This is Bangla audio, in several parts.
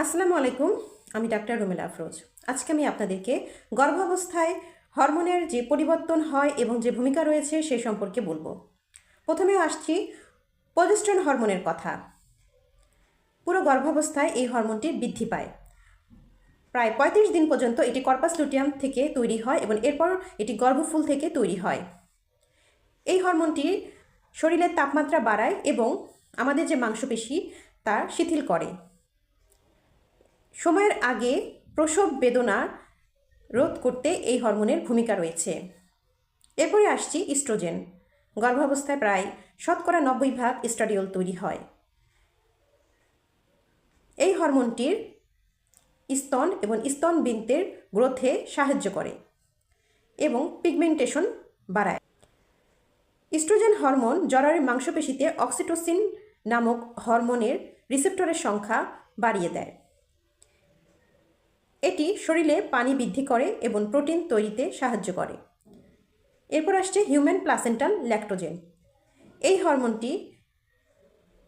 আসসালামু আলাইকুম, আমি ডাক্তার রুমেলা আফরোজ। আজকে আমি আপনাদেরকে গর্ভাবস্থায় হরমোনের যে পরিবর্তন হয় এবং যে ভূমিকা রয়েছে সে সম্পর্কে বলবো। প্রথমে আসছি প্রজেস্টেরন হরমোনের কথা। পুরো গর্ভাবস্থায় এই হরমোনটি বৃদ্ধি পায়। প্রায় 35 দিন পর্যন্ত এটি কর্পাস লুটিয়াম থেকে তৈরি হয় এবং এরপর এটি গর্ভফুল থেকে তৈরি হয়। এই হরমোনটি শরীরের তাপমাত্রা বাড়ায় এবং আমাদের যে মাংসপেশি তা শিথিল করে। সময়ের আগে প্রসব বেদনা রোধ করতে এই হরমোনের ভূমিকা রয়েছে। এরপরে আসছি ইস্ট্রোজেন। গর্ভাবস্থায় প্রায় 90% ইস্ট্রাডিওল তৈরি হয়। এই হরমোনটির স্তন এবং স্তনবৃন্তের গ্রোথে সাহায্য করে এবং পিগমেন্টেশন বাড়ায়। ইস্ট্রোজেন হরমোন জরায়ুর মাংসপেশিতে অক্সিটোসিন নামক হরমোনের রিসেপ্টরের সংখ্যা বাড়িয়ে দেয়। এটি শরীরে পানি বৃদ্ধি করে এবং প্রোটিন তৈরিতে সাহায্য করে। এরপর আসছে হিউম্যান প্লাসেন্টাল ল্যাক্টোজেন। এই হরমোনটি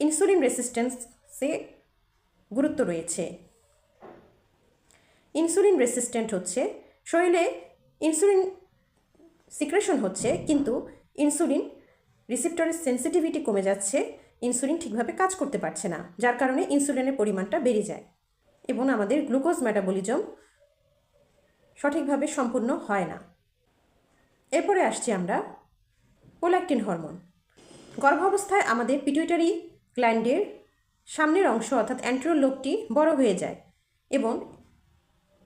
ইনসুলিন রেসিস্ট্যান্সে গুরুত্ব রয়েছে। ইনসুলিন রেসিস্ট্যান্ট হচ্ছে শরীরে ইনসুলিন সিক্রেশন হচ্ছে, কিন্তু ইনসুলিন রিসেপ্টরের সেন্সিটিভিটি কমে যাচ্ছে, ইনসুলিন ঠিকভাবে কাজ করতে পারছে না, যার কারণে ইনসুলিনের পরিমাণটা বেড়ে যায় এবং আমাদের গ্লুকোজ মেটাবলিজম সঠিকভাবে সম্পূর্ণ হয় না। এরপরে আসছি আমরা প্রোল্যাক্টিন হরমোন। গর্ভাবস্থায় আমাদের পিটুইটারি গ্ল্যান্ডের সামনের অংশ অর্থাৎ অ্যান্টেরিয়র লোবটি বড় হয়ে যায় এবং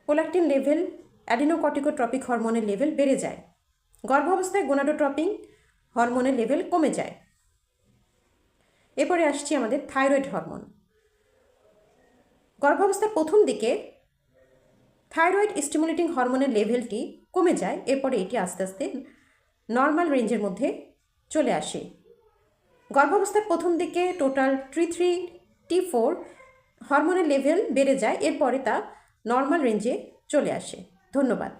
প্রোল্যাক্টিন লেভেল, অ্যাডিনোকর্টিকোট্রপিক হরমোনের লেভেল বেড়ে যায়। গর্ভাবস্থায় গোনাডোট্রপিন হরমোনের লেভেল কমে যায়। এরপরে আসছি আমাদের থাইরয়েড হরমোন। গর্ভাবস্থার প্রথম দিকে থাইরয়েড স্টিমুলেটিং হরমোনের লেভেলটি কমে যায়, এরপরে এটি আস্তে আস্তে নর্মাল রেঞ্জের মধ্যে চলে আসে। গর্ভাবস্থার প্রথম দিকে টোটাল T3, T4 হরমোনের লেভেল বেড়ে যায়, এরপরে তা নর্মাল রেঞ্জে চলে আসে। ধন্যবাদ।